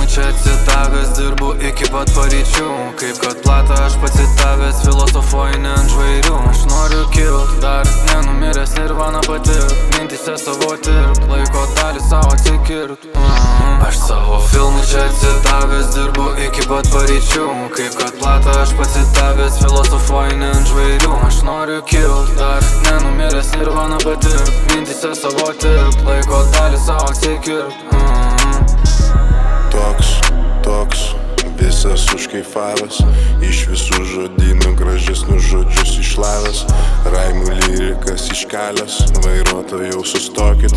filmui čia atsidavęs, dirbu iki pat paryčių. Kaip kad plata aš pacitavęs, filosofuoju ne ant žvairių. Aš noriu kilt, dar nenumiręs nirvana patirt, mintise savo tirpt, laiko dalį savo atsikirt. Aš savo filmui čia atsidavęs, dirbu iki pat paryčių. Kaip kad plata aš pacitavęs, filosofuoju ne ant žvairių. Aš noriu kilt, dar nenumiręs nirvana patirt, mintise savo tirpt, laiko dalį savo atsikirt. Toks, visas užkaifavęs, iš visų žodynų gražesnius žodžius išlavęs. Raimų lyrikas iškelias, vairuotojau sustokit,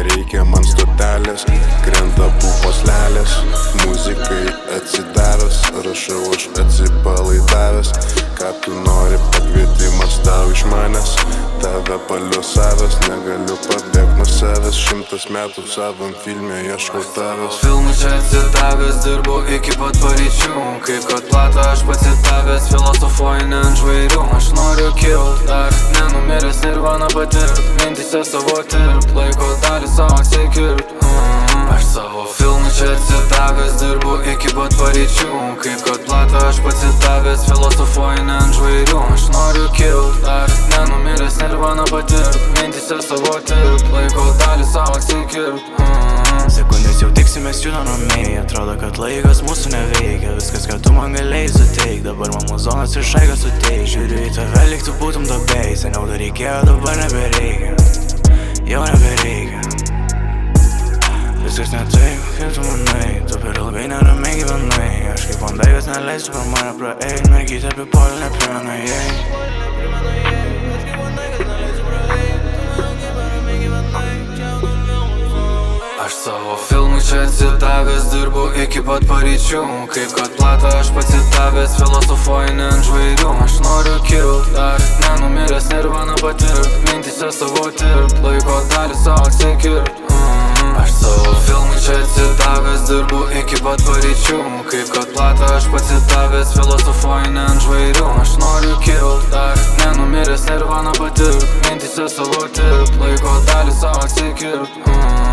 reikia man stotelės, krenta pupos lelės. Muzikai atsidavęs, rašau aš atsipalaidavęs. Ką tu nori, pakvietimas tau iš manęs, tave paliosavęs, negaliu pabėgt nuo savęs. 100 metų savam filme ieškau tavęs. Filmui čia atsidavęs, dirbu iki pat paryčių. Kaip kad plata aš pacitavęs, filosofuoju ne ant žvairių. Aš noriu kilt, dar nenumiręs nirvana patirt, mintise savo tirpt, laiko dalį savo atsikirt. Aš savo filmui čia atsidavęs, dirbu iki pat paryčių. Kaip kad plata aš pacitavęs, filosofuoju ne ant žvairių. Aš noriu kilt, dar nenumiręs nirvana patirt, mintise savo tirpt, laiko dalį savo atsikirt. Sekundės jau tiksimės judam ramiai, atrodo, kad laikas mūsų neveikia. Viskas, ką tu man galėjai suteik, dabar man muzonas ir šaigas suteik. Žiūriu į tave, lyg tu būtum dobėjai, seniau dar reikėjo, dabar nebereikia, jau nebereikia. Viskas ne taip, kaip tu manai, tu per ilgai neramiai gyvenai. Aš kaip vandaigas neleisiu per mane praeit, mergytė apipolė neprimena jai. Aš savo filmui čia atsidavęs, dirbu iki pat paryčių. Kaip kad plata aš pacitavęs, filosofuoju ne ant žvairių. Aš noriu kilt, dar nenumiręs nirvana patirt, mintise savo tirpt, laiko dalį savo atsikirt. Aš savo filmui čia atsidavęs, dirbu iki pat paryčių. Kaip kad plata aš pacitavęs, filosofuoju ne ant žvairių. Aš noriu kilt, dar nenumiręs nirvana patirt, mintise savo tirpt, laiko dalį savo atsikirt.